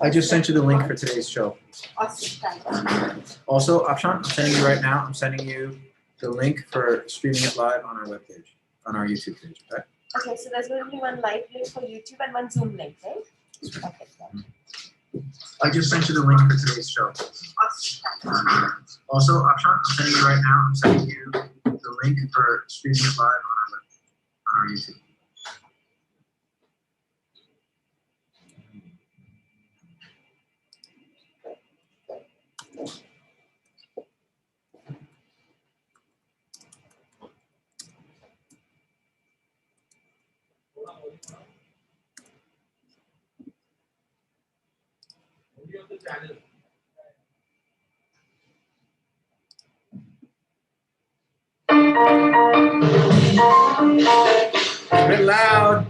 I just sent you the link for today's show. Awesome. Also, Akshan, I'm sending you right now. I'm sending you the link for streaming it live on our webpage, on our YouTube page. Okay. Okay, so there's going to be one live link for YouTube and one Zoom link, right? Okay. I just sent you the link for today's show. Also, Akshan, I'm sending you right now. I'm sending you the link for streaming it live on our YouTube. Channel. A bit loud.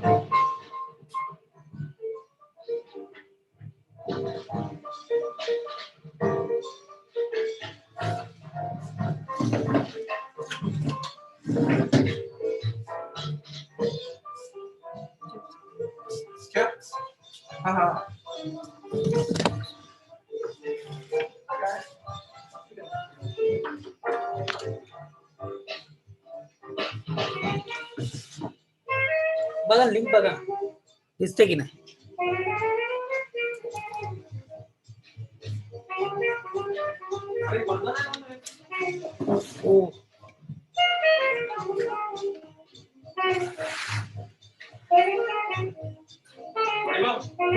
क्या? हाँ. बघा link बघा दिसते की नाही ओ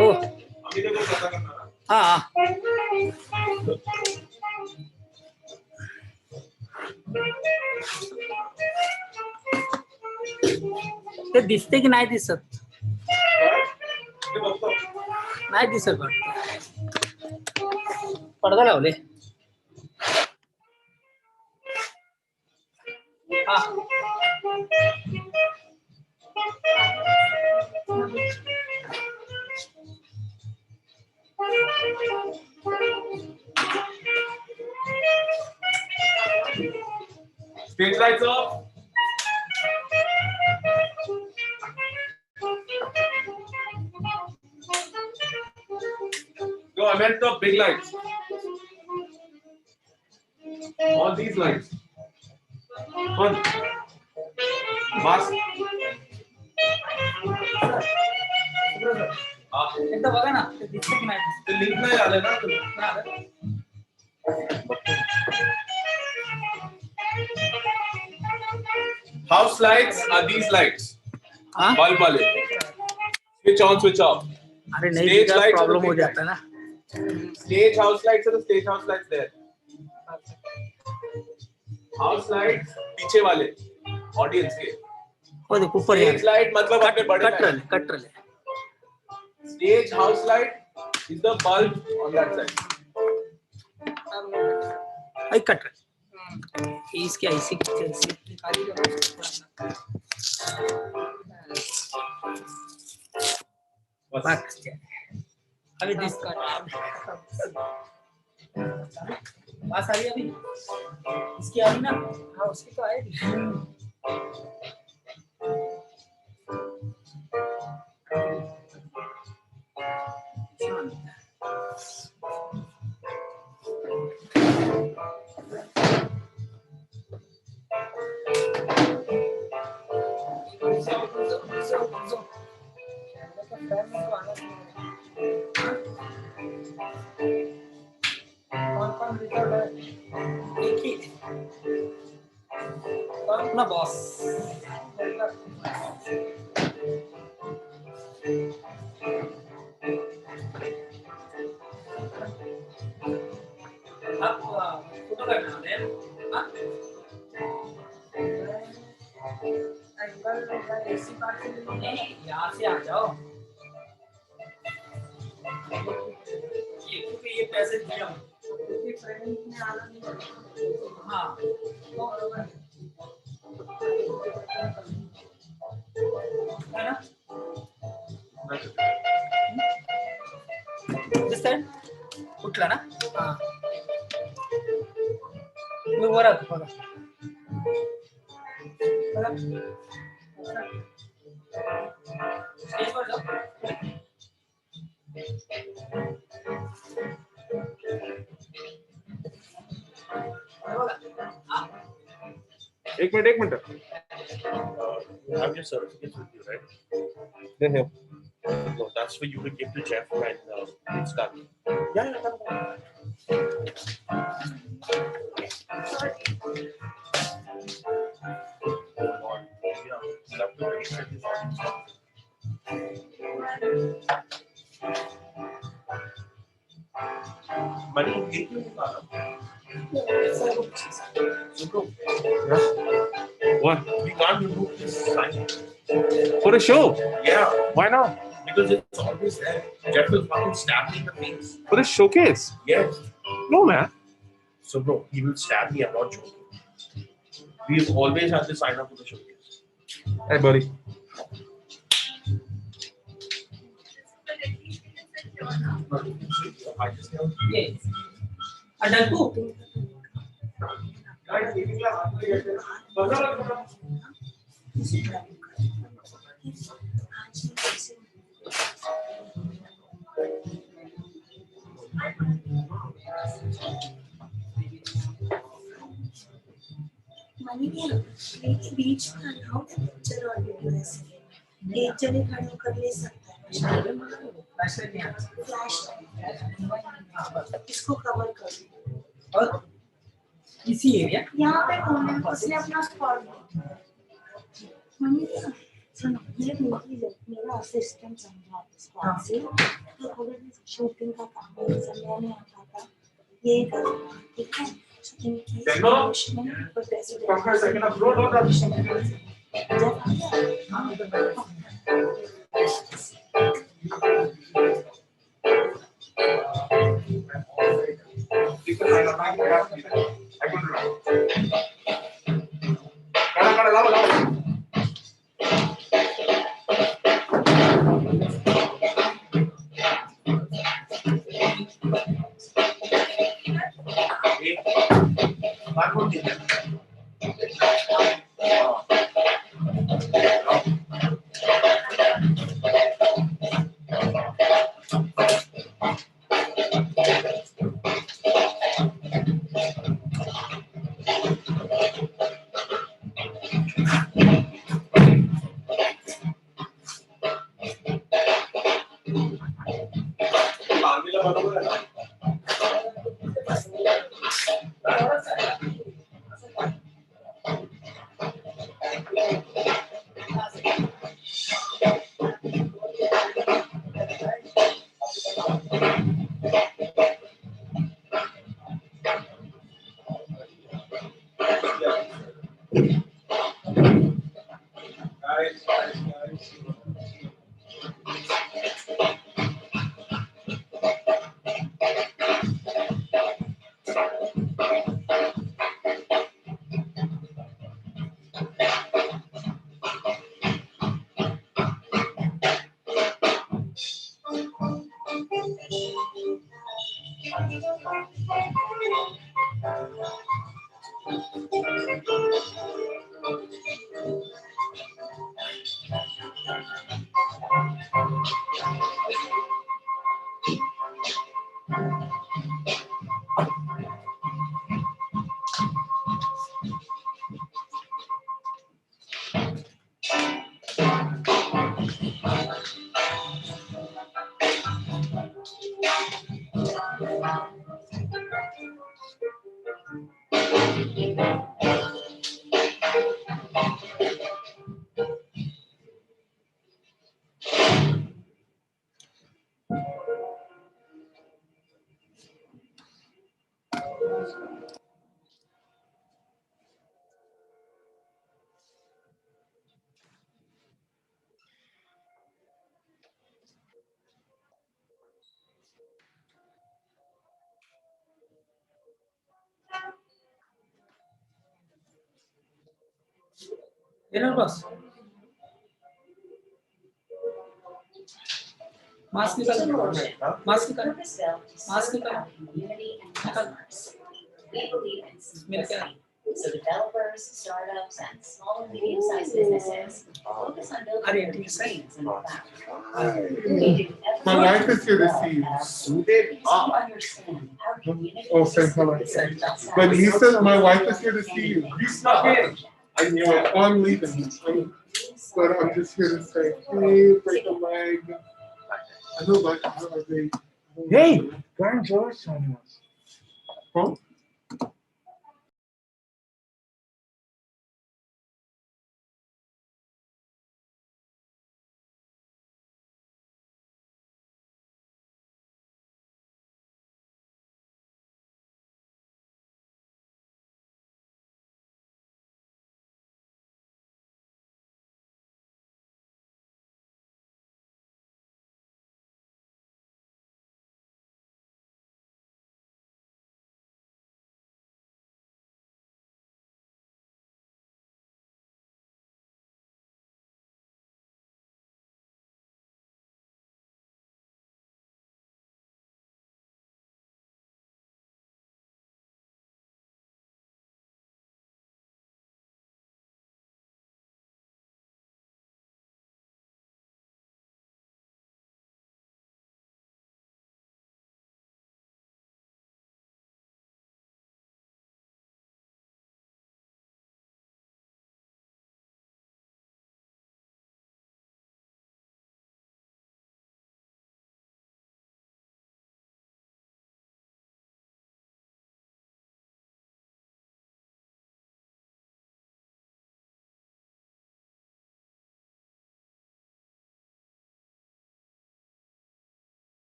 ओ हाँ ते दिसते की नाही दिसत नाही दिसत पडदा लावले हा Stage lights off. Go, I meant the big lights. All these lights. One. Mask. एकदा बघा ना ते दिसते की नाही The link नाही आलं ना House lights are these lights. हाँ Bulb wale. Switch on, switch off. अरे नहीं Stage दिखा lights प्रॉब्लम are the हो big जाता है ना Stage house lights are the stage house lights there. House lights पीछे वाले audience के. वो देखो ऊपर Stage light मतलब अपने बड़े light. कट रहे Stage house light is the bulb on that side. I cut रहे इसके ऐसे अभी दिस बात आ रही अभी इसकी आ रही ना हाँ उसकी तो आएगी एक ही अपना बॉस फोटो करना है यहाँ से आ जाओ ये क्योंकि ये पैसे दिया हाँ है ना उठला ना हाँ मी वर आतो बघा स्टेजवर जाऊ एक minute You have your certificates with you, right? Then here. No, that's for you to give to Jeff when it's done. Yeah, done. Yeah, you have to reset this audience. Money, एक ही निकाला. Subro, What? we can't remove this sign. For a show? Yeah, Why not? because it's always there. Jeff will fucking stab me in the face. For a showcase? Yes. No, man. So, bro, he will stab me. I'm not joking. We've always had this sign up for the showcase. Hey, buddy. I just tell Yes. Adalku. बीच में allow picture और video ऐसे एक जने खड़े कर ले सकता है फ्लैश इसको कवर कर दो और इसी एरिया यहाँ पे कौन है उसने अपना स्पॉट मनी सुनो मेरा असिस्टेंट समझा स्पॉट से तो अगर शूटिंग का काम है समय नहीं आता था ये करना ठीक है शूटिंग की Dinner boss. Mask निकाल मास्क निकाल मास्क निकाल मेरे क्या So developers, startups, and small and medium-sized businesses focus on building अरे their ठीक सही business in the cloud. My wife is here to see you. So understand how communities Oh, say hello. But he says my wife is here to see you. He's not here. I knew it. Oh, I'm leaving. But I'm just here to say, hey, break a leg. I know, like, how are they? Hey, Grand George joining us. Huh?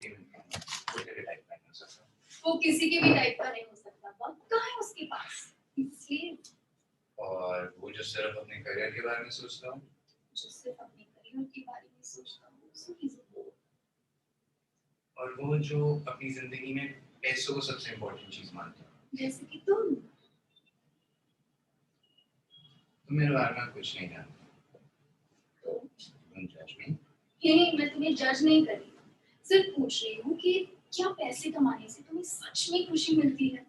वो तेरे type का नहीं हो सकता। वो किसी के भी टाइप का नहीं हो सकता, वक्त कहाँ है उसके पास, इसलिए और वो जो सिर्फ अपने करियर के बारे में सोचता हूँ, जो सिर्फ अपने करियर के बारे में सोचता हूँ, so he's bored. और वो जो अपनी जिंदगी में पैसों को सबसे इम्पोर्टेंट चीज मानता है। जैसे कि तुम तो मेरे बारे में कुछ नहीं जानता। तो Don't judge me. नहीं, मैं तुम्हें जज नहीं कर रही, सिर्फ पूछ रही हूँ कि क्या पैसे कमाने से तुम्हें सच में खुशी मिलती है?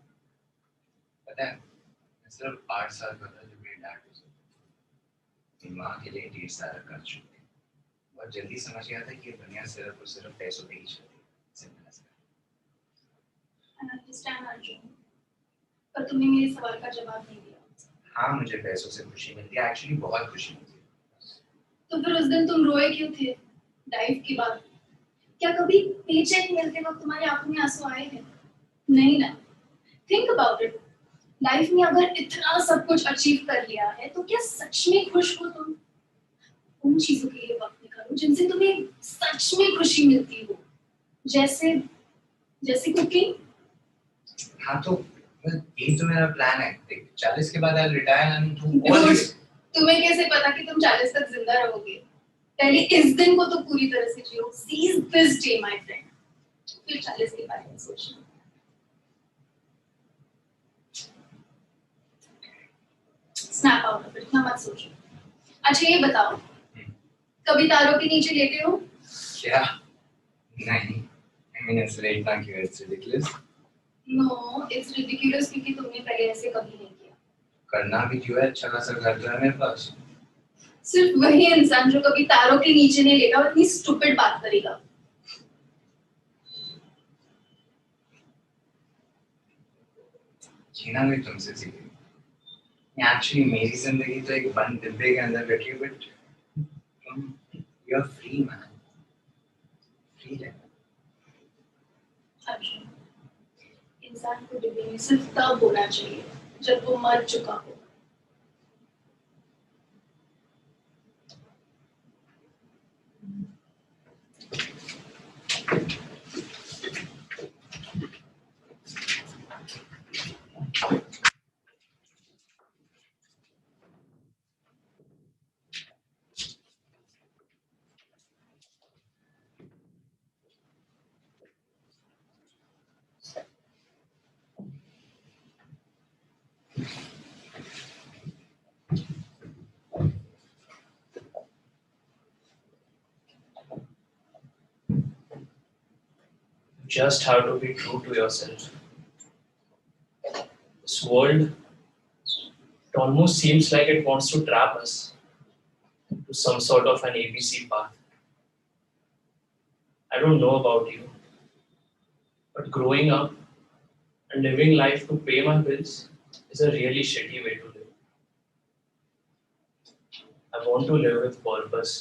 पता है, मैं सिर्फ 8 साल का था जब मेरी डैड हो गई। मेरी माँ के लिए 1.5 साल कर चुकी। बहुत जल्दी समझ गया था कि ये दुनिया सिर्फ और सिर्फ पैसों पे ही चलती है। Simple as that. I understand Arjun, पर तुमने मेरे सवाल का जवाब नहीं दिया। हाँ, मुझे पैसों से खुशी मिलती है, एक्चुअली बहुत खुशी मिलती है। तो फिर उस दिन तुम रोए क्यों थे डाइव के बाद? क्या कभी पेचेक मिलते वक्त तुम्हारी आंखों में आंसू आए हैं? नहीं ना। थिंक अबाउट इट, लाइफ में अगर इतना सब कुछ अचीव कर लिया है तो क्या सच में खुश हो तुम? उन चीजों के लिए वक्त निकालो जिनसे तुम्हें सच में खुशी मिलती हो, जैसे जैसे कुकिंग। हाँ तो यही तो मेरा प्लान है। देख, 40 के बाद I retire and do all this. तुम्हें कैसे पता कि तुम 40 तक जिंदा रहोगे? पहले इस दिन को तो पूरी तरह से जियो, seize this day my friend, फिर 40 के बारे में सोचना। स्नैप आउट ऑफ इट, इतना मत सोचो। अच्छा ये बताओ, कभी तारों के नीचे लेटे हो? क्या? नहीं, I mean it's late ना क्यों? It's ridiculous. No, it's ridiculous क्योंकि तुमने पहले ऐसे कभी नहीं किया। करना भी क्यों है? अच्छा खासा घर तो है मेरे पास। सिर्फ वही इंसान जो कभी तारों के नीचे नहीं लेटा और इतनी स्टूपिड बात करेगा। जीना भी तुमसे सीखी। एक्चुअली मेरी जिंदगी तो एक बंद डिब्बे के अंदर बैठी है, but you are free man. Free है। अर्जुन, इंसान को डिब्बे में सिर्फ तब होना चाहिए जब वो मर चुका हो। Just have to be true to yourself. This world, it almost seems like it wants to trap us to some sort of an ABC path. I don't know about you, but growing up and living life to pay my bills is a really shitty way to live. I want to live with purpose.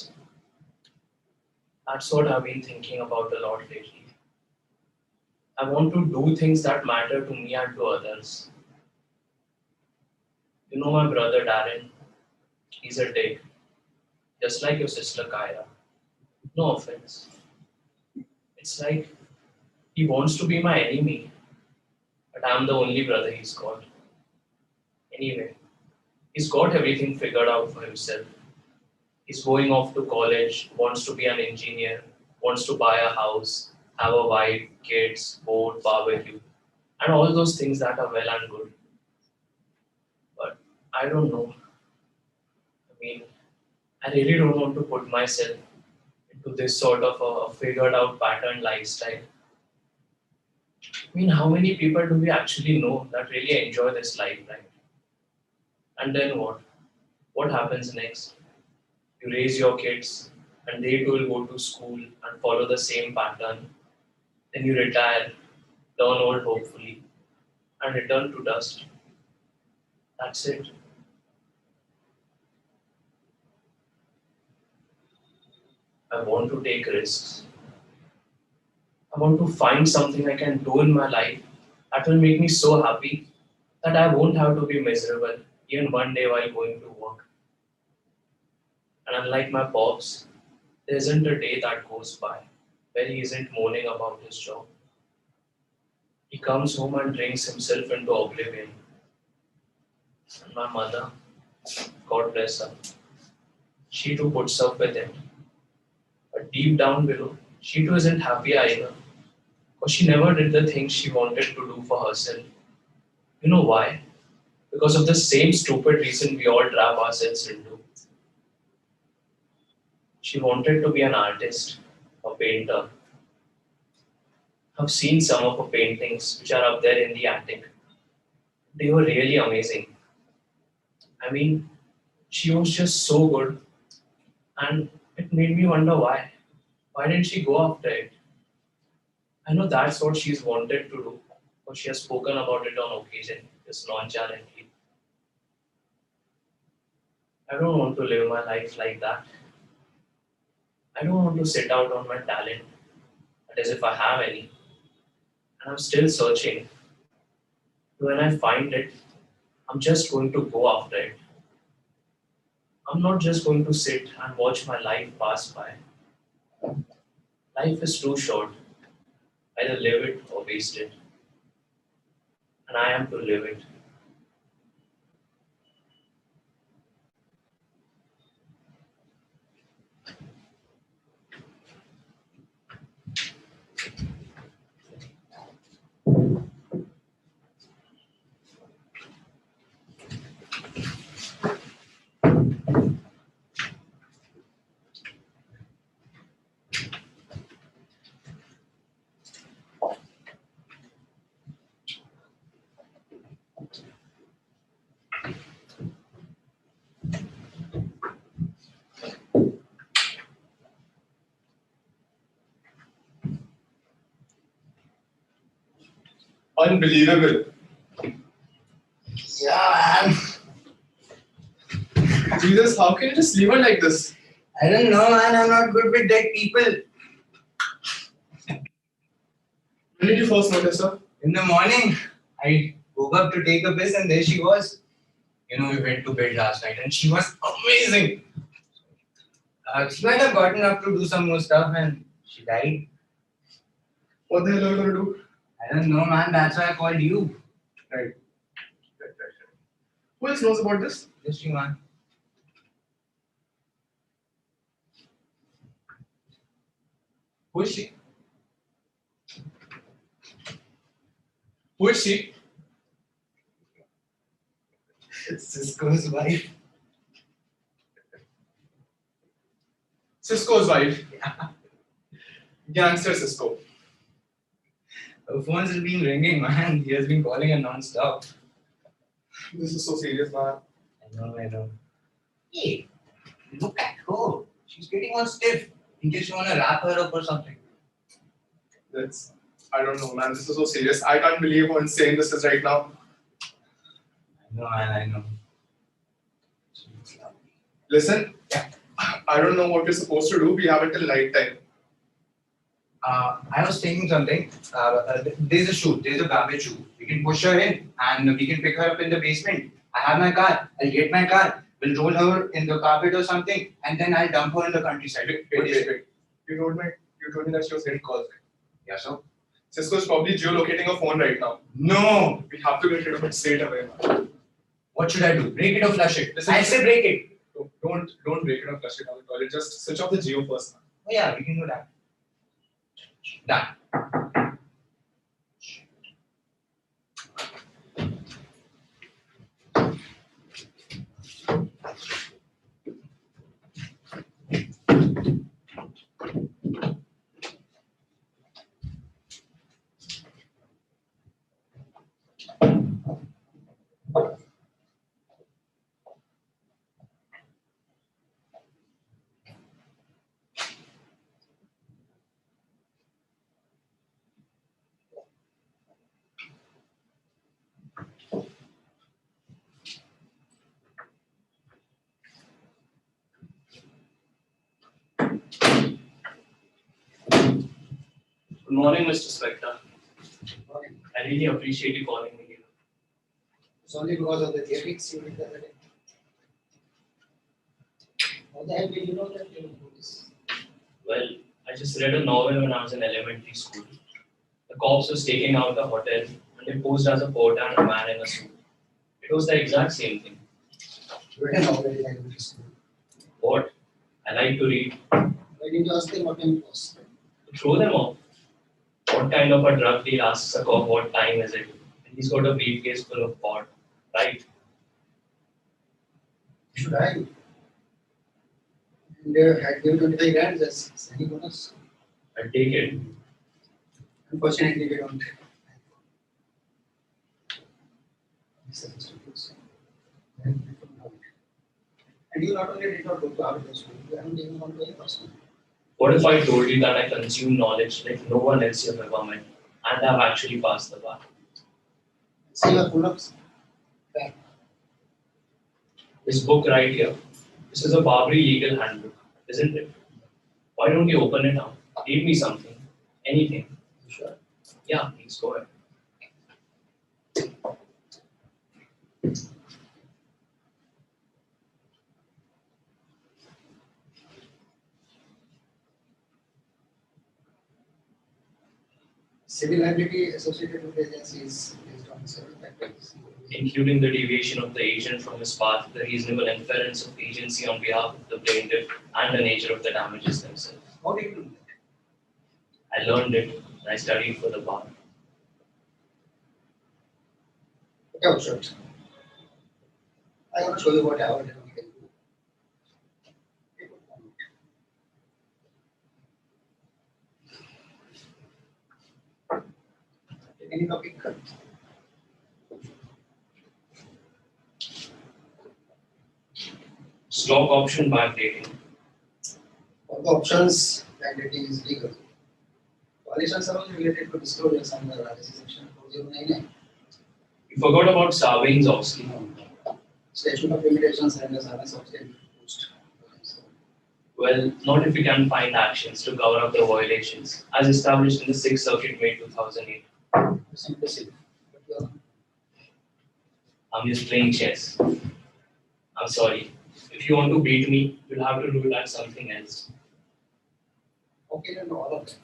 That's what I've been thinking about a lot lately. I want to do things that matter to me and to others. You know my brother Darren, he's a dick, just like your sister Kyra. No offense. It's like he wants to be my enemy, but I'm the only brother he's got. Anyway, he's got everything figured out for himself. He's going off to college, wants to be an engineer, wants to buy a house, have a wife, kids, boat, barbecue, and all those things that are well and good. But I don't know. I mean, I really don't want to put myself into this sort of a figured out pattern lifestyle. I mean, how many people do we actually know that really enjoy this life, right? And then what? What happens next? You raise your kids, and they too will go to school and follow the same pattern. Then you retire, turn old hopefully, and return to dust. That's it. I want to take risks. I want to find something I can do in my life that will make me so happy that I won't have to be miserable even one day while going to work. And unlike my pops, there isn't a day that goes by where he isn't moaning about his job. He comes home and drinks himself into oblivion. And my mother, God bless her, she too puts up with it. But deep down below, she too isn't happy either. Because she never did the things she wanted to do for herself. You know why? Because of the same stupid reason we all trap ourselves into. She wanted to be an artist, a painter. I've seen some of her paintings which are up there in the attic. They were really amazing. I mean, she was just so good, and it made me wonder why. Why didn't she go after it? I know that's what she's wanted to do, or she has spoken about it on occasion, just nonchalantly. I don't want to live my life like that. I don't want to sit out on my talent, as if I have any. And I'm still searching. When I find it, I'm just going to go after it. I'm not just going to sit and watch my life pass by. Life is too short. Either live it or waste it. And I am to live it. Unbelievable. Yeah, man. Jesus, how can you just leave her like this? I don't know, man. I'm not good with dead people. When did you first notice her? In the morning, I woke up to take a piss and there she was. You know, we went to bed last night and she was amazing. She might have gotten up to do some more stuff and she died. What the hell are you going to do? I don't know, man. That's why I called you. Right. Who else knows about this? Just you, man. Who is she? Who is she? It's Cisco's wife. Cisco's wife. Gangster Cisco. Her phone's been ringing, man. He has been calling her non-stop. This is so serious, man. I know. Hey, look at her. She's getting all stiff. In case you want to wrap her up or something. That's, I don't know, man. This is so serious. I can't believe how insane this is right now. I know, man. I know. Listen, I don't know what you're supposed to do. We have until night time. I was thinking something. There's a chute. There's a garbage chute. We can push her in and we can pick her up in the basement. I have my car. I'll get my car. We'll roll her in the carpet or something and then I'll dump her in the countryside. Wait. You told me that she was getting calls. Yeah, so? Cisco's probably geolocating her phone right now. No! We have to get rid of it straight away, man. What should I do? Break it or flush it? Listen, I say break it. Don't break it or flush it. I will call it. Just switch off the geo first. Man. Oh yeah, we can do that. Done. Good morning, Mr. Spector. I really appreciate you calling me here. It's only because of the theatrics you did the other day. How the hell did you know that they would do this? Well, I just read a novel when I was in elementary school. The cops was taking out the hotel and they posed as a porter and a man in a suit. It was the exact same thing. You read a novel in elementary school. What? I like to read. Why didn't you ask them what time it was? Throw them off. What kind of a drug deal asks a cop what time is it? And he's got a briefcase full of pot, right? Should I? And had given 25 grand as signing bonus. I'll take it. Unfortunately, we don't. And you not only did not go to our school, you haven't even gone to any person. What if I told you that I consume knowledge like no one else you've ever met and have actually passed the bar? See, you are full of crap. This book right here, this is a Barbary legal handbook, isn't it? Why don't you open it up? Read me something, anything. Sure. Yeah, please go ahead. Civil liability associated with the agency is based on several factors. Including the deviation of the agent from his path, the reasonable inference of agency on behalf of the plaintiff, and the nature of the damages themselves. How do you do that? I learned it and I studied for the bar. Okay, oh, sure. I want to show you what our we can do. Any topic? Stock option backdating. All the options backdating is legal. Violations are all related to disclosures under RSC section 4099. You forgot about Sarbanes-Oxley. Statute of limitations and the Sarbanes-Oxley post. Well, not if we can find actions to cover up the violations, as established in the 6th Circuit May 2008. It's impressive. But you are I'm just playing chess. I'm sorry. If you want to beat me, you'll have to do it at something else. okay to know all of that.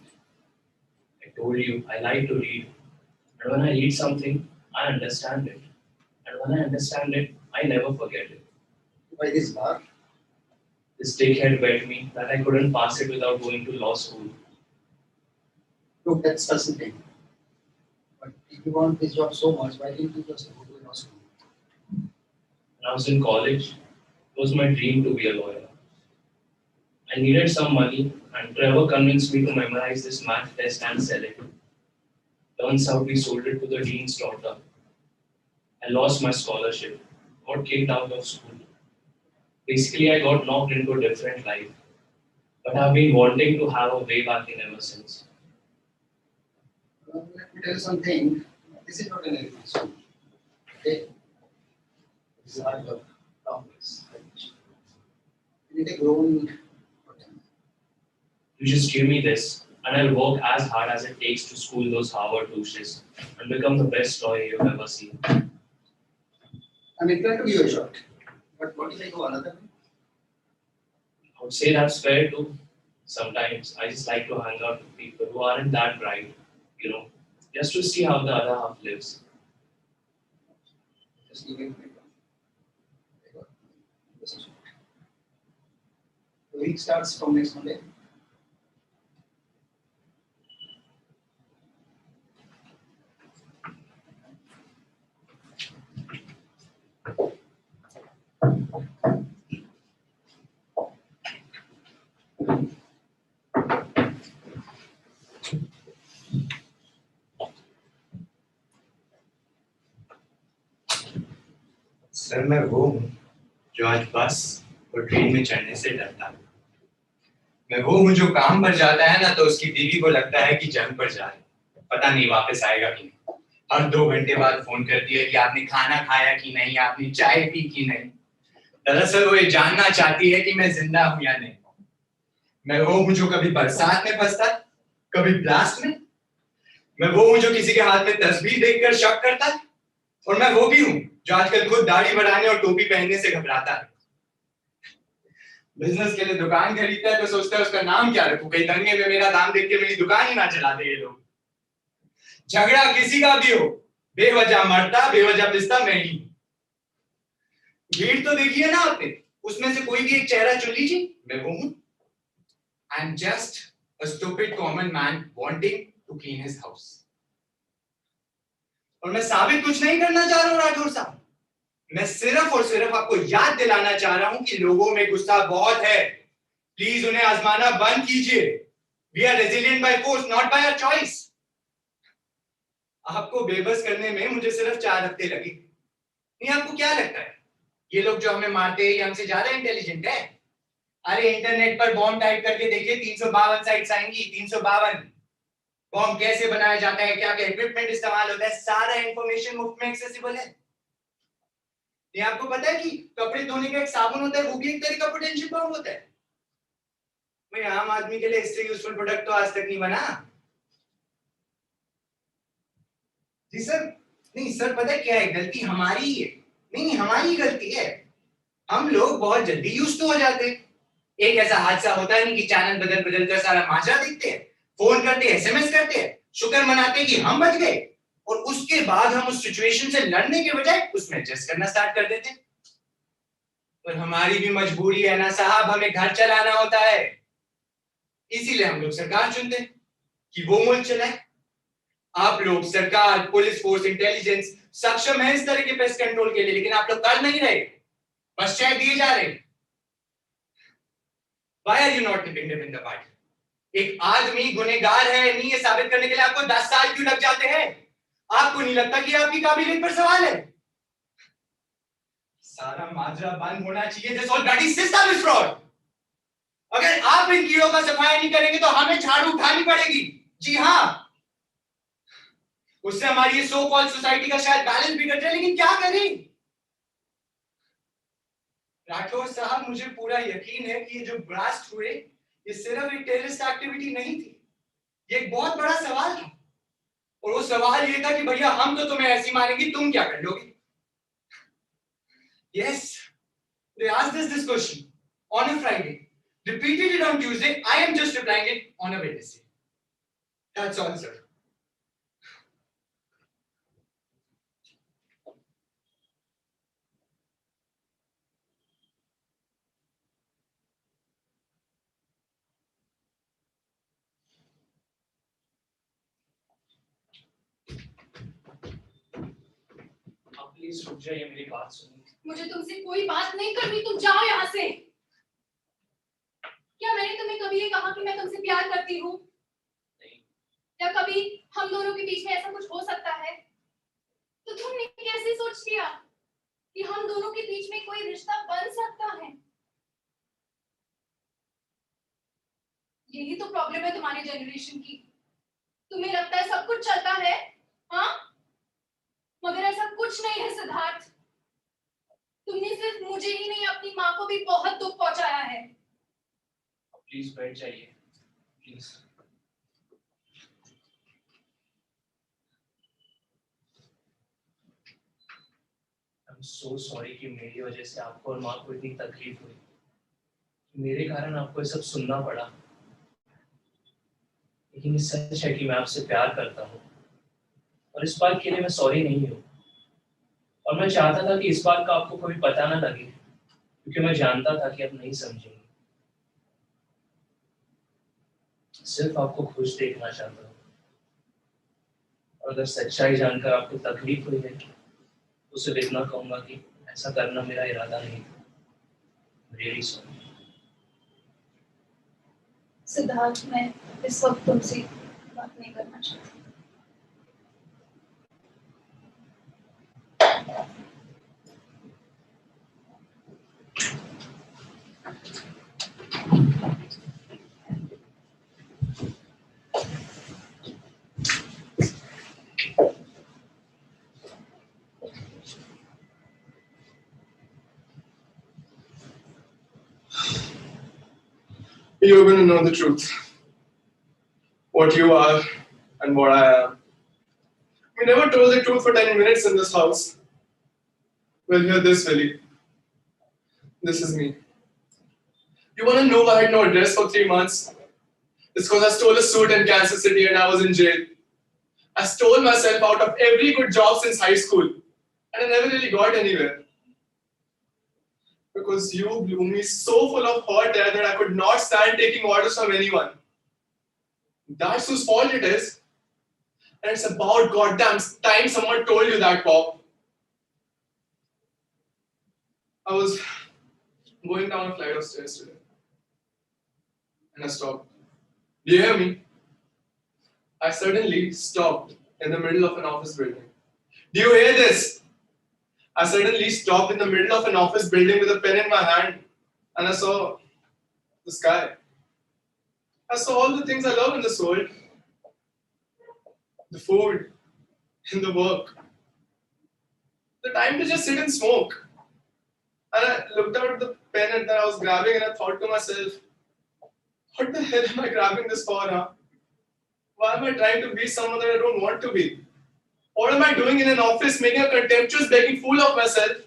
I told you, I like to read. And when I read something, I understand it. And when I understand it, I never forget it. By this bar, This dickhead bet me that I couldn't pass it without going to law school. look, that's certain thing. But if you want this job so much, why didn't you just go to law school? When I was in college, it was my dream to be a lawyer. I needed some money, and Trevor convinced me to memorize this math test and sell it. Turns out we sold it to the dean's daughter. I lost my scholarship, got kicked out of school. Basically, I got knocked into a different life. But I've been wanting to have a way back in ever since. Let me tell you something. This is not an elementary school. Okay? This is hard work. Complex. You need a grown. You just give me this, and I'll work as hard as it takes to school those Harvard douches and become the best lawyer you've ever seen. I'm inclined to give you a shot. But what if I go another way? I would say that's fair too. Sometimes I just like to hang out with people who aren't that bright, just to see how the other half lives. Just give me a shot. The week starts from next Monday. Sir मैं वो हूँ जो आज बस और train में चढ़ने से डरता है। मैं वो हूँ जो काम पर जाता है ना तो उसकी बीवी को लगता है कि जंग पर जा रहे, पता नहीं वापस आएगा कि नहीं। हर 2 घंटे बाद फोन करती है कि आपने खाना खाया कि नहीं, आपने चाय पी कि नहीं। दरअसल वो ये जानना चाहती है कि मैं जिंदा हूँ या नहीं। मैं वो हूँ जो कभी बरसात में फंसता, कभी ब्लास्ट में। मैं वो हूँ जो किसी के हाथ में तस्वीर देखकर शक करता है, और मैं वो भी हूँ जो आजकल खुद दाढ़ी बढ़ाने और टोपी पहनने से घबराता है। बिजनेस के लिए दुकान खरीदता है तो सोचता है उसका नाम क्या रखूं, कहीं दंगे में मेरा नाम देख के मेरी दुकान ही ना चला दे ये लोग। झगड़ा किसी का भी हो, बेवजह मरता बेवजह पिसता मैं ही। भीड़ तो देखिए ना आपने, उसमें से कोई भी एक चेहरा चुन लीजिए, मैं वो हूं। I am just a stupid common man wanting to clean his house. और मैं साबित कुछ नहीं करना चाह रहा हूं राठौर साहब, मैं सिर्फ और सिर्फ आपको याद दिलाना चाह रहा हूं कि लोगों में गुस्सा बहुत है, प्लीज उन्हें आजमाना बंद कीजिए। We are resilient by force, not by our choice. आपको बेबस करने में मुझे सिर्फ 4 हफ्ते लगे। नहीं, आपको क्या लगता है ये लोग जो हमें मारते हैं ये हमसे ज्यादा इंटेलिजेंट है? अरे इंटरनेट पर बॉम्ब टाइप करके देखिए, 352 साइट्स आएंगी। 352 बॉम्ब कैसे बनाया जाता है, क्या क्या इक्विपमेंट इस्तेमाल होता है, सारा इंफॉर्मेशन मुफ्त में एक्सेसिबल है। ये आपको पता है कि कपड़े धोने का एक साबुन होता है, वो भी एक तरह का पोटेंशियल बॉम्ब होता है। भाई आम आदमी के लिए इससे यूजफुल प्रोडक्ट तो आज तक नहीं बना। जी सर, नहीं सर, पता है क्या है, गलती हमारी ही है। नहीं, हमारी गलती है। हम लोग बहुत जल्दी यूज तो हो जाते हैं। एक ऐसा हादसा होता है नहीं कि चैनल बदल बदल कर सारा माजरा देखते हैं, फोन करते हैं, एसएमएस करते हैं, शुक्र मनाते हैं कि हम बच गए, और उसके बाद हम उस सिचुएशन से लड़ने के बजाय उसमें एडजस्ट करना स्टार्ट कर देते हैं। पर हमारी भी मजबूरी है ना साहब, हमें घर चलाना होता है, इसीलिए हम लोग सरकार चुनते हैं कि वो मुल्क चलाए। आप लोग सरकार, पुलिस फोर्स, इंटेलिजेंस सक्षम है इस तरह के पेस्ट कंट्रोल के लिए, लेकिन आप लोग कर नहीं रहे, बस चेक दिए जा रहे हैं। Why are you not nipping them in the bud? एक आदमी गुनहगार है नहीं ये साबित करने के लिए आपको 10 साल क्यों लग जाते हैं? आपको नहीं लगता कि आपकी काबिलियत पर सवाल है? सारा माजरा बंद होना चाहिए। This whole bloody system is fraud. अगर आप इन कीड़ों का सफाई नहीं करेंगे तो हमें झाड़ू उठानी पड़ेगी। जी हाँ, उससे हमारी ये सो कॉल्ड सोसाइटी का शायद बैलेंस बिगड़ जाए, लेकिन क्या करें? राठौर साहब, मुझे पूरा यकीन है कि ये जो ब्लास्ट हुए ये सिर्फ एक टेररिस्ट एक्टिविटी नहीं थी, ये एक बहुत बड़ा सवाल था। और वो सवाल ये था कि भैया हम तो तुम्हें ऐसी मारेंगे, तुम क्या कर लोगे? Yes, they asked us this question on a Friday, repeated it on Tuesday. I am just replying it on a Wednesday. That's all, sir. Please रुक जाइए, मेरी बात सुनिए। मुझे तुमसे कोई बात नहीं करनी, तुम जाओ यहाँ से। क्या मैंने तुम्हें कभी ये कहा कि मैं तुमसे प्यार करती हूँ? नहीं। क्या कभी हम दोनों के बीच में ऐसा कुछ हो सकता है? तो तुमने कैसे सोच लिया कि हम दोनों के बीच में कोई रिश्ता बन सकता है? यही तो प्रॉब्लम है तुम्हारी जनरेशन की। तुम्हें लगता है सब कुछ चलता है, हाँ? मगर ऐसा कुछ नहीं है सिद्धार्थ। तुमने सिर्फ मुझे ही नहीं अपनी माँ को भी बहुत दुख पहुंचाया है। प्लीज बैठ जाइए, please. I am so sorry कि मेरी वजह से आपको और माँ को इतनी तकलीफ हुई, मेरे कारण आपको ये सब सुनना पड़ा। लेकिन ये सच है कि मैं आपसे प्यार करता हूँ, और इस बात के लिए मैं सॉरी नहीं हूँ। और मैं चाहता था कि इस बात का आपको कभी पता ना लगे, क्योंकि मैं जानता था कि आप नहीं समझेंगे। सिर्फ आपको खुश देखना चाहता हूँ, और अगर सच्चाई जानकर आपको तकलीफ हुई है तो सिर्फ इतना कहूंगा कि ऐसा करना मेरा इरादा नहीं था। Really sorry. सिद्धार्थ, मैं इस वक्त तुमसे बात नहीं करना चाहती। You're going to know the truth. What you are and what I am. We never told the truth for 10 minutes in this house. Well, hear this, Willie. This is me. You wanna know why I had no address for 3 months? It's because I stole a suit in Kansas City and I was in jail. I stole myself out of every good job since high school, and I never really got anywhere. Because you blew me so full of hot air that I could not stand taking orders from anyone. That's whose fault it is. And it's about goddamn time someone told you that, Pop. I was going down a flight of stairs today. And I stopped. Do you hear me? I suddenly stopped in the middle of an office building. Do you hear this? I suddenly stopped in the middle of an office building with a pen in my hand, and I saw the sky. I saw all the things I love in this world. The food, and the work. The time to just sit and smoke. And I looked out at the pen that I was grabbing and I thought to myself, what the hell am I grabbing this for, huh? Why am I trying to be someone that I don't want to be? What am I doing in an office making a contemptuous begging fool of myself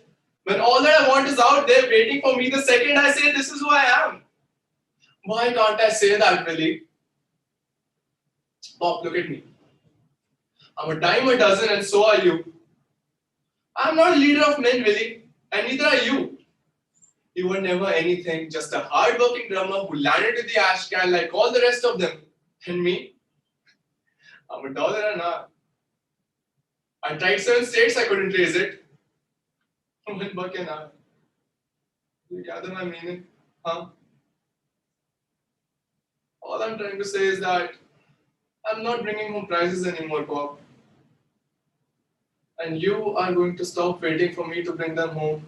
when all that I want is out there waiting for me the second I say this is who I am? Why can't I say that, Willie? Pop, look at me. I'm a dime a dozen and so are you. I'm not a leader of men, Willie, and neither are you. You were never anything, just a hard-working drummer who landed with the ash can like all the rest of them. And me? I'm $1 an hour. I tried 7 states, I couldn't raise it. $1 an hour. Do you gather my meaning? Huh? All I'm trying to say is that I'm not bringing home prizes anymore, Bob. And you are going to stop waiting for me to bring them home.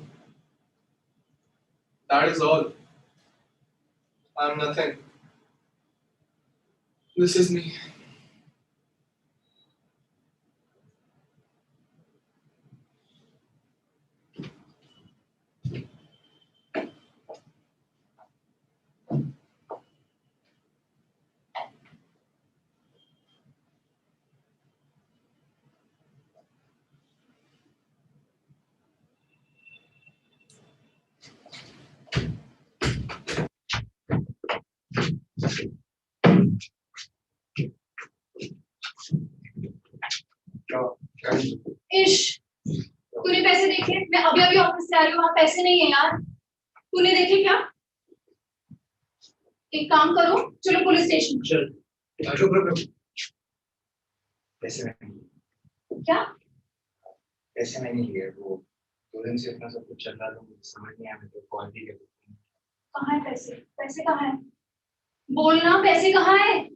That is all. I'm nothing. This is me. इश, तूने पैसे देखे? मैं अभी अभी office से आ रही हूँ, वहाँ पैसे नहीं है यार। तूने देखे क्या? एक काम करो, चलो पुलिस स्टेशन। चल। पैसे नहीं। क्या? पैसे मैंने लिए, वो 2 दिन से अपना सब कुछ चल रहा था, मुझे समझ नहीं आया, मैं तो कॉल भी कर। कहाँ है पैसे? पैसे कहाँ है? बोलना, पैसे कहाँ है?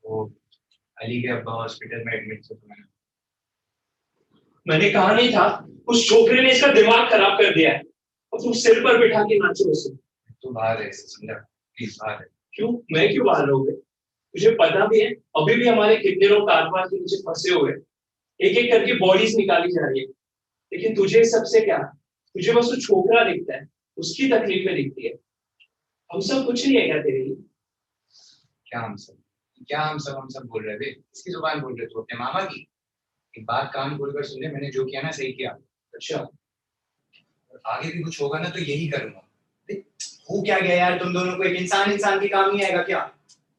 वो अली के अब्बा हॉस्पिटल में एडमिट थे, तो मैंने कहा नहीं था, उस छोकरे ने इसका दिमाग खराब कर दिया है और तुम सिर पर बिठा के नाचो उसे। तू बाहर है, समझा? प्लीज बाहर है। क्यों? मैं क्यों बाहर रहूंगा? तुझे पता भी है अभी भी हमारे कितने लोग कारवां के नीचे फंसे हुए, एक एक करके बॉडीज निकाली जा रही है, लेकिन तुझे सबसे क्या? तुझे बस वो छोकरा दिखता है, उसकी तकलीफें दिखती है। हम सब कुछ नहीं है क्या तेरे लिए? क्या हम सब बोल रहे थे? किसकी जुबान बोल रहे थे? अपने मामा की? एक बात कान खोलकर सुन ले, मैंने जो किया ना सही किया। अच्छा, आगे भी कुछ होगा ना तो यही करूंगा। हो क्या गया यार, तुम दोनों को एक इंसान की काम नहीं आएगा क्या?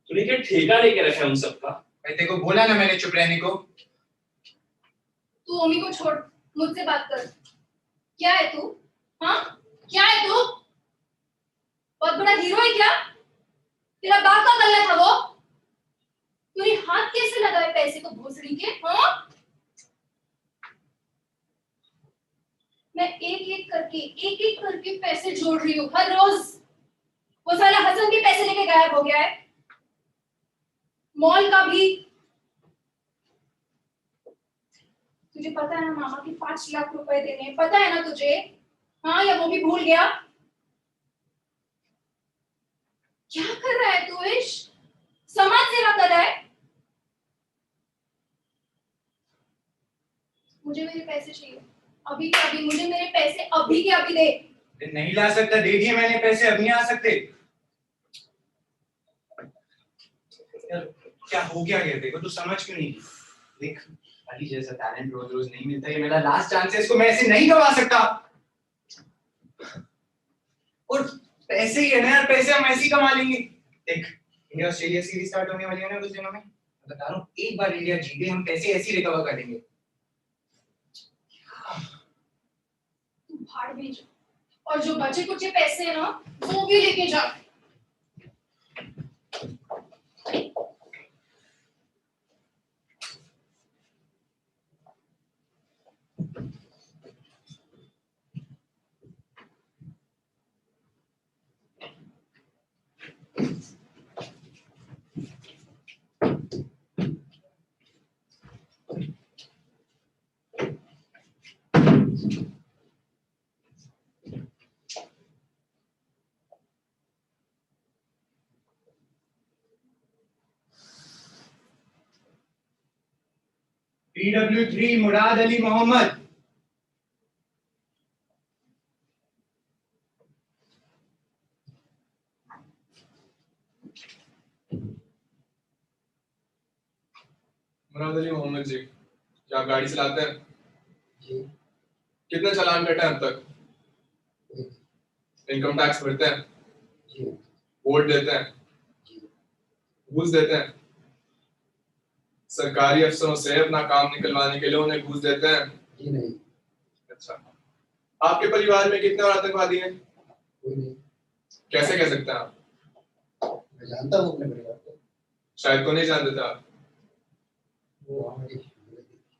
तूने क्या ठेका लेके रखा है उन सबका? भाई तेरे को बोला ना मैंने चुप रहने को। तू ओमी को छोड़, मुझसे बात कर। क्या है तू? हाँ, क्या है तू? बहुत बड़ा हीरो है क्या? तेरा बाप का गल्ला था वो? तूने हाथ कैसे लगाए पैसे को भोसड़ी के? हाँ? मैं एक एक करके पैसे जोड़ रही हूँ हर रोज। वो साला हसन के पैसे लेके गायब हो गया है, मॉल का भी। तुझे पता है ना मामा की 5 लाख रुपए देने हैं, पता है ना तुझे? हाँ, या वो भी भूल गया? क्या कर रहा है तू इश? समाज सेवा कर रहा है? मुझे मेरे पैसे चाहिए अभी के अभी। मुझे मेरे पैसे अभी के अभी दे। नहीं ला सकता, दे दिए मैंने पैसे, अब नहीं आ सकते। क्या हो गया ये? देखो तू समझ क्यों नहीं? देख, अली जैसा टैलेंट रोज रोज नहीं मिलता, ये मेरा लास्ट चांस है, इसको मैं ऐसे नहीं गवा सकता। और पैसे ही है ना यार, पैसे हम ऐसे ही कमा लेंगे। देख इंडिया ऑस्ट्रेलिया सीरीज स्टार्ट होने वाली है ना कुछ दिनों में, मैं बता रहा हूँ एक बार इंडिया जीते हम पैसे ऐसे ही रिकवर कर लेंगे। तुम भाड़ भेजो, और जो बचे कुचे पैसे हैं ना वो भी लेके जाओ। PW3 मुराद अली मोहम्मद। मुराद अली मोहम्मद जी, क्या आप गाड़ी चलाते हैं? जी। कितने चालान कटे हैं अब तक? इनकम टैक्स भरते हैं? जी। वोट देते हैं? जी। घूस देते हैं? सरकारी अफसरों से अपना काम निकलवाने के लिए उन्हें घूस देते हैं? जी नहीं। अच्छा, आपके परिवार में कितने और आतंकवादी हैं? कोई नहीं। कैसे कह सकते हैं आप? मैं जानता हूँ अपने परिवार को। शायद को नहीं जानते थे आप। वो हमारी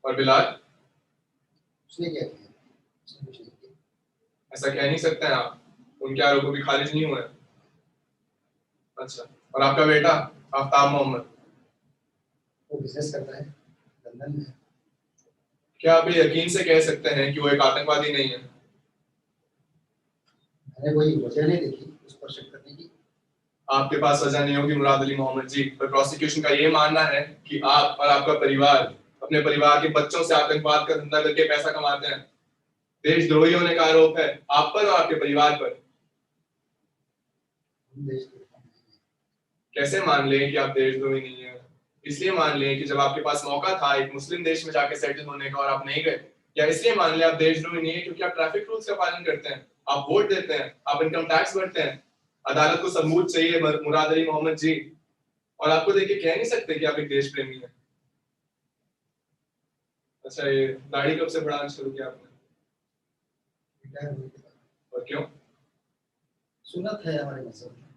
और बिलाल? उसने क्या किया? उसने कुछ नहीं किया। ऐसा कह नहीं सकते हैं आप, उनके आरोप भी खारिज नहीं हुए। अच्छा, और आपका बेटा आफ्ताब मोहम्मद? वो बिजनेस करता है लंदन में। क्या आप ये यकीन से कह सकते हैं कि वो एक आतंकवादी नहीं है? मैंने कोई वजह नहीं देखी उस पर शक करने की। आपके पास वजह नहीं होगी मुराद अली मोहम्मद जी, पर प्रोसिक्यूशन का ये मानना है कि आप और आपका परिवार अपने परिवार के बच्चों से आतंकवाद का धंधा करके पैसा कमाते हैं। देशद्रोही होने का आरोप है आप पर और आपके परिवार पर। कैसे मान लें कि आप देशद्रोही नहीं है? इसलिए मान लें कि जब आपके पास मौका था एक मुस्लिम देश में जाके सेटल होने का और आप नहीं गए, या इसलिए मान लें आप देशद्रोही नहीं है क्योंकि आप ट्रैफिक रूल्स का पालन करते हैं, आप वोट देते हैं, आप इनकम टैक्स भरते हैं। अदालत को सबूत चाहिए मुराद अली मोहम्मद जी, और आपको देख के कह नहीं सकते कि आप एक देश प्रेमी हैं। अच्छा, ये दाढ़ी कब से बढ़ाना शुरू किया आपने? और क्यों? सुन्नत है हमारे मजहब में।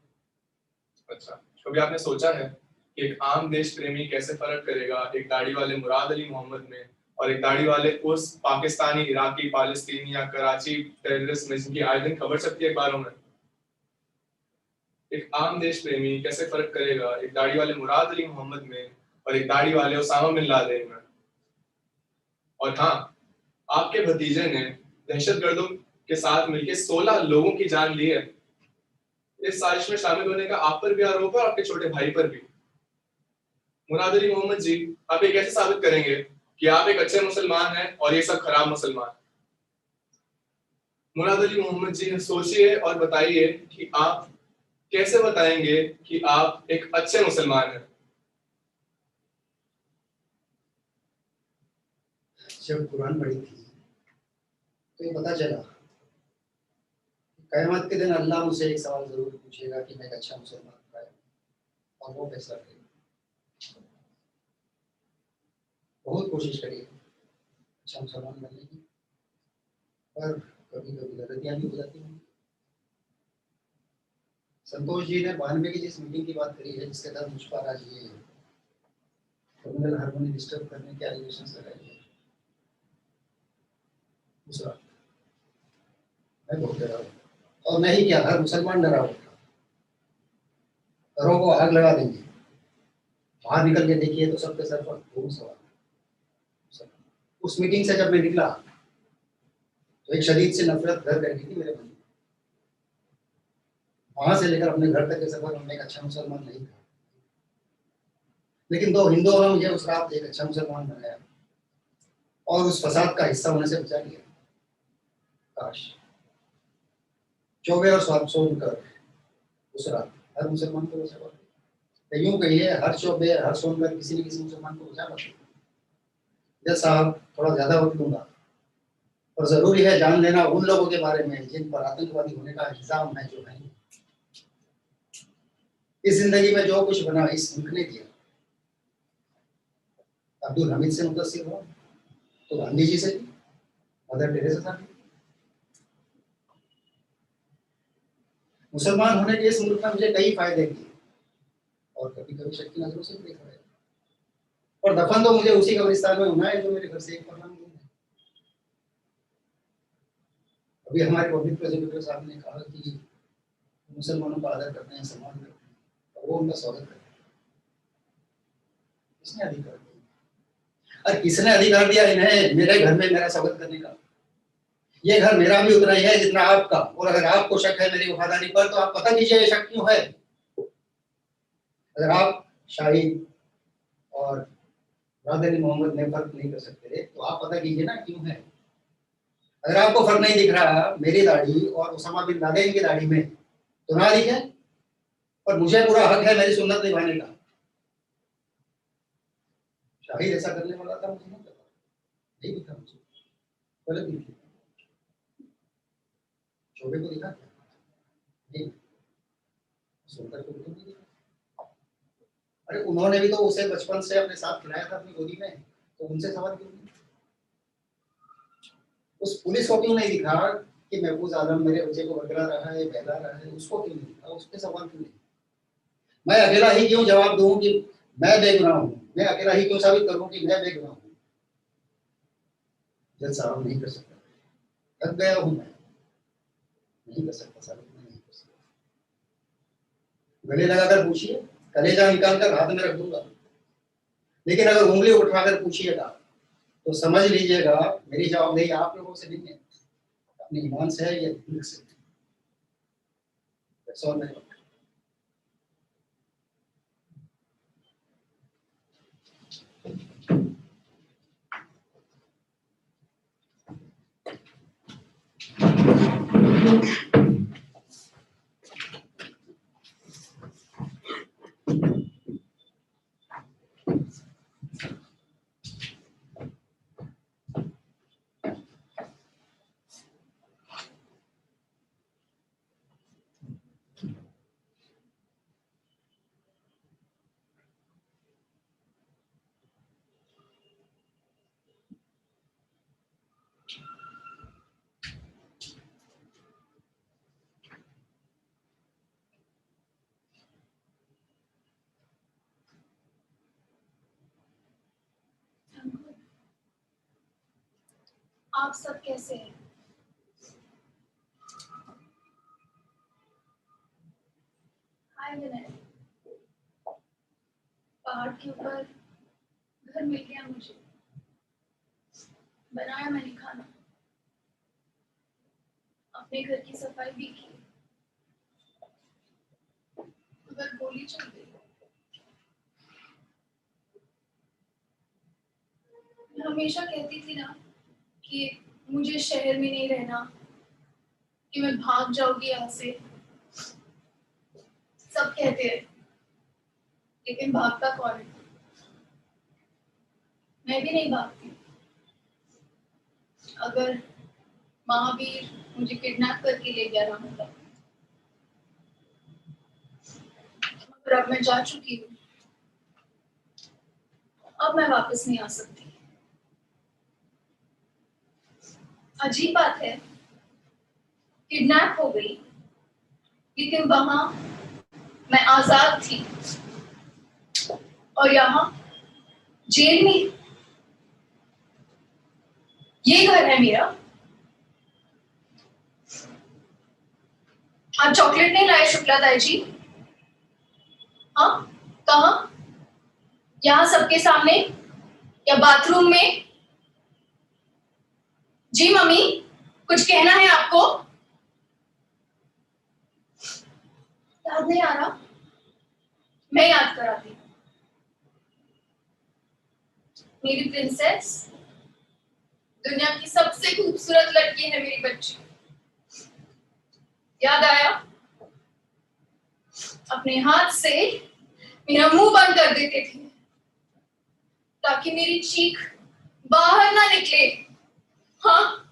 अच्छा, कभी आपने सोचा है कि एक आम देश प्रेमी कैसे फर्क करेगा एक दाढ़ी वाले मुराद अली मोहम्मद में और एक दाढ़ी वाले उस पाकिस्तानी, इराकी, फालिस्तीनी या कराची टेररिस्ट में जिनकी आए दिन खबर छपती है अखबारों में? एक आम देश प्रेमी कैसे फर्क करेगा एक दाढ़ी वाले मुराद अली मोहम्मद में और एक दाढ़ी वाले उसामा बिन लादेन में? और हाँ, आपके भतीजे ने दहशतगर्दों के साथ मिलकर 16 लोगों की जान ली है। इस साजिश में शामिल होने का आप पर भी आरोप है और आपके छोटे भाई पर भी। मुराद अली मोहम्मद जी, आप ये कैसे साबित करेंगे कि आप एक अच्छे मुसलमान हैं और ये सब खराब मुसलमान? मुराद अली मोहम्मद जी, सोचिए और बताइए कि आप कैसे बताएंगे कि आप एक अच्छे मुसलमान हैं? जब कुरान पढ़ी थी तो ये पता चला क़यामत के दिन अल्लाह मुझसे एक सवाल जरूर पूछेगा कि मैं एक अच्छा मुसलमान था, और वो फैसला करेगा। बहुत कोशिश करी अच्छा मुसलमान बनने की, पर कभी कभी गलतियां भी हो जाती हैं। संतोष जी ने 92 की जिस मीटिंग की बात करी है, जिसके तहत मुझ पर आज ये कम्युनल हार्मोनी डिस्टर्ब करने के एलिगेशंस लगाए गए, उस रात मैं बहुत डरा हुआ, और नहीं क्या हर मुसलमान डरा हुआ था। घरों को आग लगा देंगे, बाहर निकल के देखिए तो सबके सर पर खून सवार। उस मीटिंग से जब मैं निकला तो एक शदीद से नफरत घर कर गई थी मेरे मन में। वहां से लेकर अपने घर तक के सफर में एक अच्छा मुसलमान नहीं था, लेकिन 2 हिंदुओं ने मुझे उस रात एक अच्छा मुसलमान बनाया और उस फसाद का हिस्सा होने से बचा लिया। काश चौबे और सोनकर उस रात हर मुसलमान को बचा पाते। यूं कहिए हर चौबे हर सोनकर किसी न किसी मुसलमान को बचा पाते। जज साहब, थोड़ा ज्यादा वक्त दूंगा और जरूरी है जान लेना उन लोगों के बारे में जिन पर आतंकवादी होने का इल्जाम है, जो है इस जिंदगी में जो कुछ बना इस मुल्क ने दिया। अब्दुल हमीद से मुतासिर हुआ तो गांधी जी से भी, मदर टेरेसा से। मुसलमान होने के इस मुल्क में मुझे कई फायदे किए और कभी कभी शक की नजरों से भी देखा है। और दफन तो मुझे उसी कब्रिस्तान में होना है जो मेरे घर से एक फरलांग दूर है। अभी हमारे पब्लिक प्रोसिक्यूटर साहब ने कहा कि मुसलमानों का आदर करते हैं, सम्मान करते हैं, और वो उनका स्वागत करते हैं। किसने अधिकार दिया? और किसने अधिकार दिया इन्हें मेरे घर में मेरा स्वागत करने का? ये घर मेरा भी उतना ही है जितना आपका। और अगर आपको शक है मेरी वफादारी पर तो आप पता कीजिए ये शक क्यों है। अगर आप शाहिद और रादनी मोहम्मद में फर्क नहीं कर सकते तो आप पता कीजिए ना क्यों है। अगर आपको फर्क नहीं दिख रहा मेरी दाढ़ी और उसामा बिन लादेन की दाढ़ी में तो ना दिखे, पर मुझे पूरा हक है मेरी सुन्नत निभाने का। शाहिद ऐसा करने वाला था, मुझे नहीं पता, नहीं दिखा मुझे, गलत दिखी। शोभे को दिखा नहीं, सुनकर को नहीं दिखा। अरे उन्होंने भी तो उसे बचपन से अपने साथ खिलाया था अपनी गोदी में, तो उनसे सवाल क्यों नहीं? उस पुलिस को क्यों नहीं दिखा कि महफूज आलम मेरे बच्चे को बकरा रहा है, बहला रहा है? उसको क्यों नहीं दिखा? उसके सवाल क्यों नहीं? मैं अकेला ही क्यों जवाब दूं कि मैं बेगुनाह हूं? मैं अकेला ही क्यों साबित करूं कि मैं बेगुनाह हूं? जज साहब नहीं कर सकता, थक गया हूं मैं, नहीं कर सकता साबित, मैं नहीं कर सकता। गले लगाकर पूछिए, कलेजा निकाल कर हाथ में रख दूंगा, लेकिन अगर उंगली उठाकर पूछिएगा तो समझ लीजिएगा मेरी जवाबदेही आप लोगों से नहीं है, अपने ईमान से है या दिल से। That's all मेरे। आप सब कैसे हैं? हाय विनय, पहाड़ के ऊपर घर मिल गया मुझे, बनाया मैंने खाना, अपने घर की सफाई भी की। अगर गोली चल गई, मैं हमेशा कहती थी ना कि मुझे शहर में नहीं रहना, कि मैं भाग जाऊंगी यहाँ से। सब कहते हैं, लेकिन भागता कौन है? मैं भी नहीं भागती। अगर महावीर मुझे किडनैप करके ले गया ना होता, मगर अब मैं जा चुकी हूँ, अब मैं वापस नहीं आ सकती। अजीब बात है, किडनैप हो गई, लेकिन वहां मैं आजाद थी, और यहाँ जेल में। ये घर है मेरा। आप चॉकलेट नहीं लाए शुक्ला ताई जी? हाँ, कहाँ? यहाँ सबके सामने या बाथरूम में? जी मम्मी, कुछ कहना है आपको? याद नहीं आ रहा? मैं याद कराती हूँ। मेरी प्रिंसेस, दुनिया की सबसे खूबसूरत लड़की है मेरी बच्ची। याद आया? अपने हाथ से मेरा मुंह बंद कर देते थे ताकि मेरी चीख बाहर ना निकले। हाँ,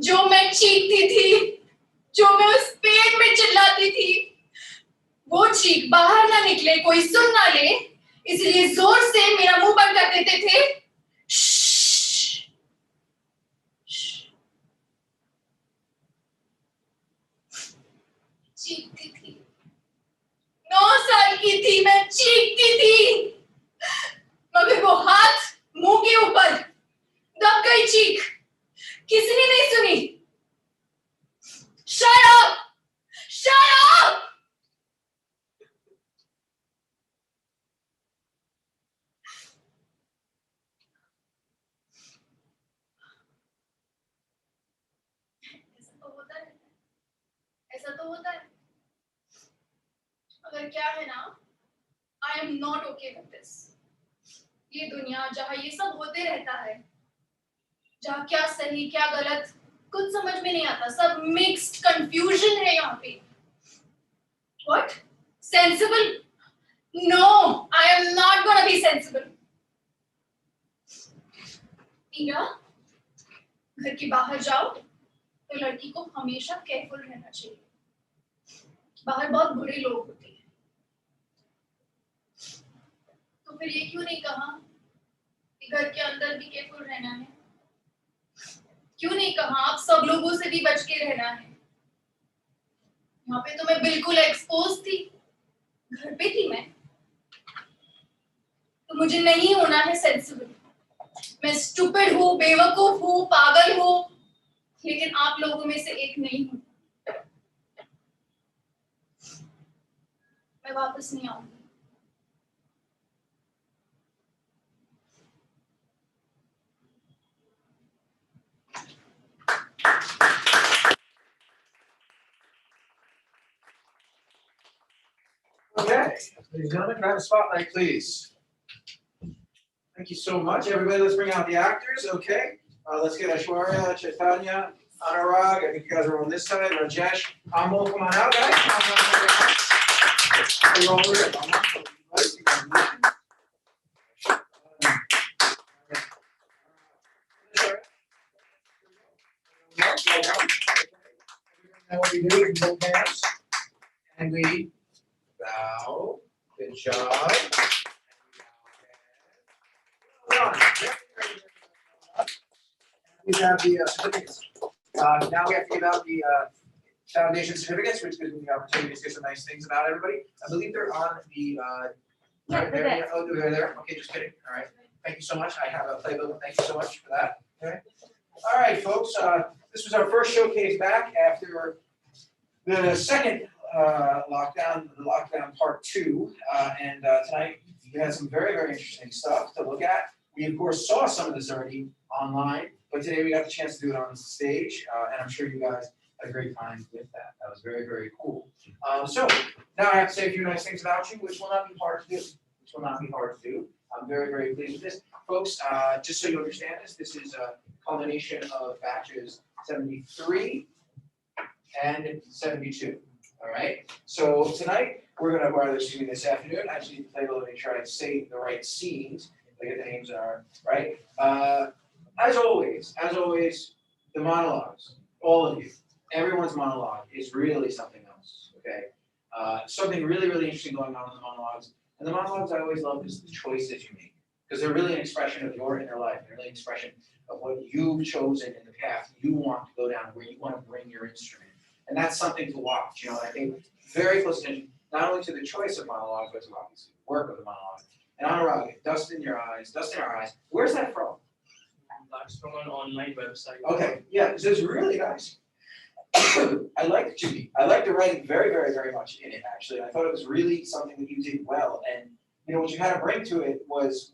जो मैं चीखती थी, जो मैं उस पेट में चिल्लाती थी, वो चीख बाहर ना निकले, कोई सुन ना ले, इसलिए जोर से मेरा मुंह बंद कर देते थे। चीखती थी, 9 साल की थी मैं, चीखती थी, मगर वो हाथ मुंह के ऊपर, दब गई चीख, किसी ने नहीं सुनी। Shut up! Shut up! ऐसा तो होता है, मगर क्या है ना, I am not okay with this. ये दुनिया जहाँ ये सब होते रहता है, जहाँ क्या सही क्या गलत कुछ समझ में नहीं आता, सब मिक्स्ड कंफ्यूजन है यहाँ पे। What? Sensible? No, I am not gonna be sensible. Meera, घर के बाहर जाओ तो लड़की को हमेशा केयरफुल रहना चाहिए। बाहर बहुत बुरे लोग होते हैं। तो फिर ये क्यों नहीं कहा कि घर के अंदर भी केयरफुल रहना है? क्यों नहीं कहा आप सब लोगों से भी बच के रहना है? यहाँ पे तो मैं बिल्कुल एक्सपोज थी, घर पे थी मैं, तो मुझे नहीं होना है सेंसिबल। मैं स्टूपिड हूँ, बेवकूफ हूँ, पागल हूँ, लेकिन आप लोगों में से एक नहीं हूँ। मैं वापस नहीं आऊंगी। Okay, ladies and gentlemen, can I have a spotlight, please? Thank you so much. Everybody, let's bring out the actors, okay? Let's get Aishwarya, Chaitanya, Anurag. I think you guys are on this side. Rajesh, Amol, come on out, guys. You're all over it. Now what we do is both hands, and we bow. Good job. We have the certificates. Now we have to give out the foundation certificates, which gives me the opportunity to say some nice things about everybody. I believe they're on the. Right there. Yeah. Oh, they're there. Okay, just kidding. All right. Thank you so much. I have a playbook. Thank you so much for that. Okay. All right, folks. This was our first showcase back after the second lockdown, the lockdown part 2, and tonight we had some very, very interesting stuff to look at. We of course saw some of this already online, but today we got the chance to do it on the stage, and I'm sure you guys had a great time with that. That was very, very cool. So now I have to say a few nice things about you, which will not be hard to do. Which will not be hard to do. I'm very, very pleased with this, folks. Just so you understand this is a culmination of batches 73 and 72. All right. So tonight we're gonna, or excuse me, this afternoon, I just need to play a little bit, try to say the right scenes. Look at the names are right. As always, the monologues, all of you, everyone's monologue is really something else. Okay. Something really, really interesting going on in the monologues. And the monologues I always love is the choices you make, because they're really an expression of your inner life. They're really an expression of what you've chosen in the path you want to go down, where you want to bring your instrument. And that's something to watch. You know, I think very close attention, not only to the choice of monologue, but to obviously the work of the monologue. And Anurag, Dust in Your Eyes, Dust in Our Eyes, where's that from? That's from an online website. Okay, yeah, this is really nice. I liked Judy. I liked the writing very, very, very much in it, actually. I thought it was really something that you did well. And, you know, what you had to bring to it was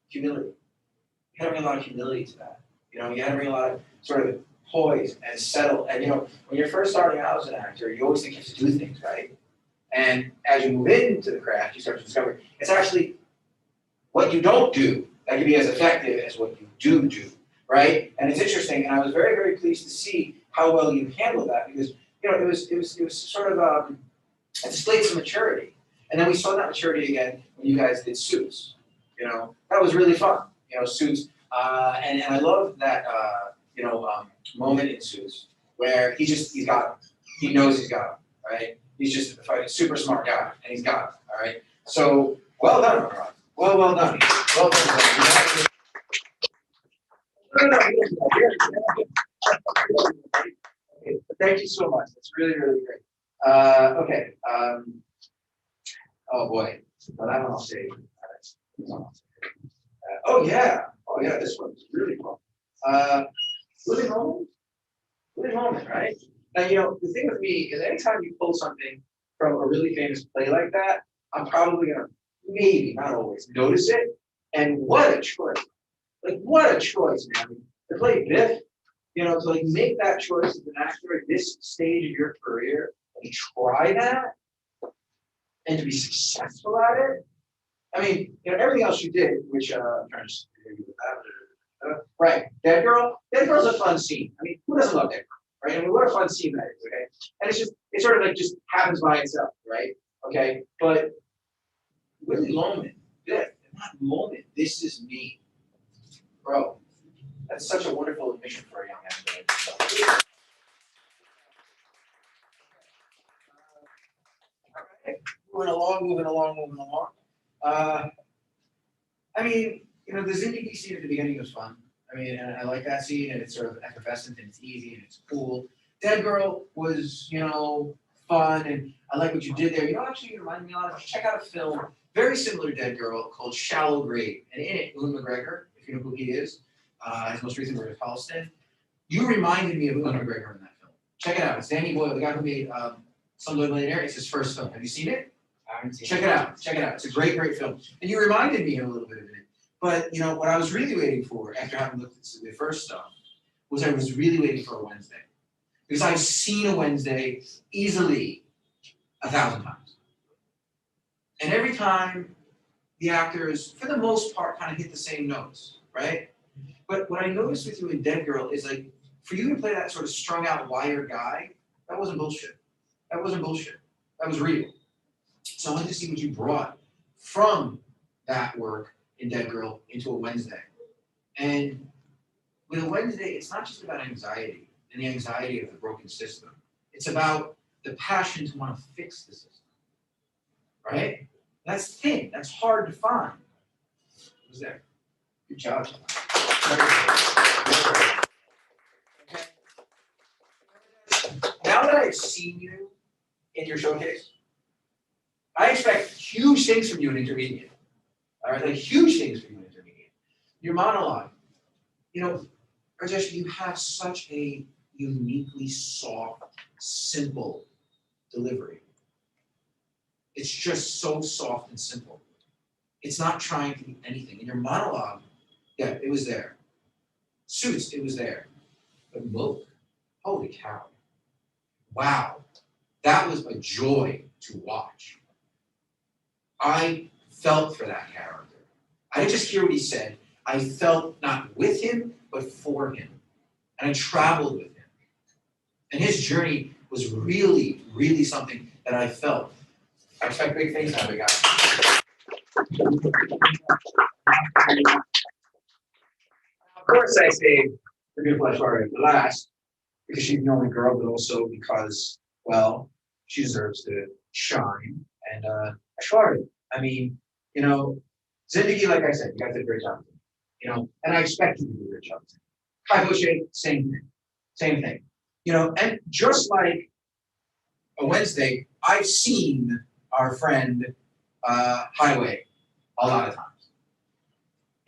humility. You had to bring a lot of humility to that. You know, you had to bring a lot of sort of poise and settle. And, you know, when you're first starting out as an actor, you always think you have to do things, right? And as you move into the craft, you start to discover it's actually what you don't do that can be as effective as what you do, right? And it's interesting, and I was very, very pleased to see how well you handled that, because you know it was sort of it displayed some maturity, and then we saw that maturity again when you guys did Suits. You know, that was really fun. You know, Suits, and I love that moment ensues where he knows he's got it, right? He's just a super smart guy, and he's got it, all right? So, well done, Ron. Well done. Well done. Okay, thank you so much. That's really, really great. Okay. Oh boy. Well, that one I'll save. Oh yeah. This one's really cool. Living moment, right? Now the thing with me is anytime you pull something from a really famous play like that, I'm probably gonna maybe, not always, notice it. And what a choice! Like what a choice, man! To play Biff, to like make that choice as an actor at this stage of your career and try that, and to be successful at it. I mean, everything else you did, which I'm trying to hear you with that. Right, Dead Girl. Dead Girl's a fun scene. I mean, who doesn't love Dead Girl, right? I mean, what a fun scene that is, okay? And it sort of like just happens by itself, right? Okay, but Willy Loman, Biff, in that moment, this is me, bro. That's such a wonderful admission for a young actor. Alright, moving along. I mean, the Zindagi scene at the beginning was fun. I mean, and I like that scene, and it's sort of effervescent, and it's easy, and it's cool. Dead Girl was, fun, and I like what you did there. Actually, you reminded me a lot of, check out a film very similar to Dead Girl called Shallow Grave, and in it, Ewan McGregor, if you know who he is, his most recent work is Holliston. You reminded me of Ewan McGregor in that film. Check it out. It's Danny Boyle, the guy who made Slumdog Millionaire. It's his first film. Have you seen it? I haven't seen Check it out. It's a great film. And you reminded me of a little bit of it. But what I was really waiting for after having looked at the first stuff was I was really waiting for a Wednesday. Because I've seen a Wednesday easily 1,000 times. And every time the actors, for the most part, kind of hit the same notes, right? But what I noticed with you in Dead Girl is like, for you to play that sort of strung out, wired guy, that wasn't bullshit. That was real. So I wanted to see what you brought from that work in Dead Girl into a Wednesday. And with a Wednesday, it's not just about anxiety and the anxiety of the broken system. It's about the passion to want to fix the system, right? That's thin. That's hard to find. It was there. Good job. Okay. Now that I've seen you in your showcase, I expect huge things from you in intermediate. All right, like huge things from you in intermediate. Your monologue, Rajesh, you have such a uniquely soft, simple delivery. It's just so soft and simple. It's not trying to be anything. In your monologue, yeah, it was there. Suits, it was there. But Milk, holy cow. Wow, that was a joy to watch. I felt for that character. I didn't just hear what he said. I felt not with him, but for him. And I traveled with him. And his journey was really, really something that I felt. I expect big things out of it, guys. Of course, I say the beautiful Aishwarya for last, because she's the only girl, but also because, well, she deserves to shine. And Aishwarya, I mean, Zindagi, like I said, you guys did a great job. And I expect you to do a great job. Kai Boshe, same thing. And just like a Wednesday, I've seen our friend Highway a lot of times.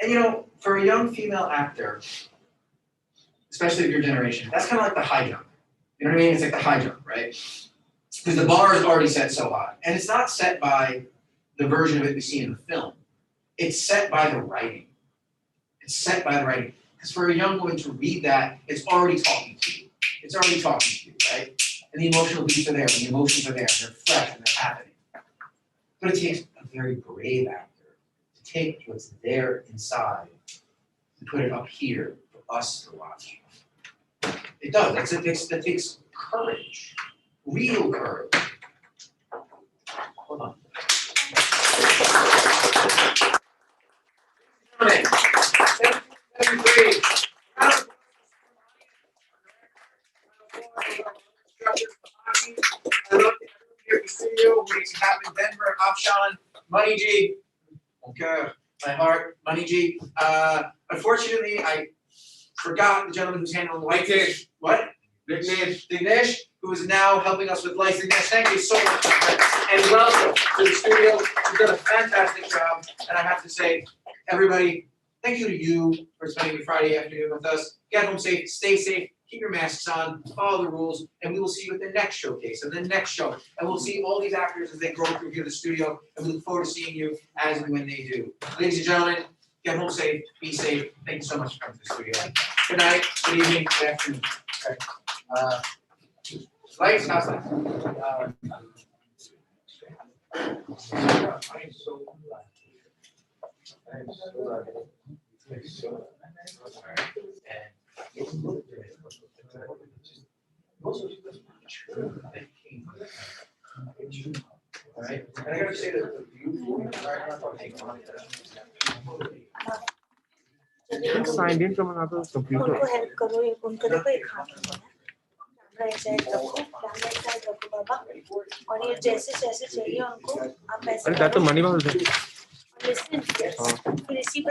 And for a young female actor, especially of your generation, that's kind of like the high jump. You know what I mean? It's like the high jump, right? Because the bar is already set so high. And it's not set by the version of it we see in the film. It's set by the writing. Because for a young woman to read that, it's already talking to you. Right? And the emotional beats are there, and the emotions are there, and they're fresh, and they're happening. But it takes a very brave actor to take what's there inside and put it up here for us to watch. It does. That takes courage, real courage. Hold on. Hello, here at the studio, makes it happen, Denver, Afshan, Money G. Okay, my heart, Money G. Unfortunately, I forgot the gentleman who's handling the lights. Vignesh. What? Dignesh, who is now helping us with lights. Dignesh, thank you so much, my friend. And welcome to the studio. You've done a fantastic job. And I have to say, everybody, thank you to you for spending your Friday afternoon with us. Get home safe, stay safe, keep your masks on, follow the rules, and we will see you at the next showcase and the next show. And we'll see all these actors as they grow through here in the studio, and we look forward to seeing you as and when they do. Ladies and gentlemen, get home safe, be safe. Thank you so much for coming to the studio. Good night, good evening, good afternoon. Okay. Lights, how's that? Alright, and I gotta say that the view. Signed in from another computer. उनको help करो उनको देखो एक हाथ में camera एक side रखो camera एक साइड रखो बाबा और ये जैसे जैसे चाहिए उनको आप ऐसे अरे दैट तो मनी वाला लिसन फिर इसी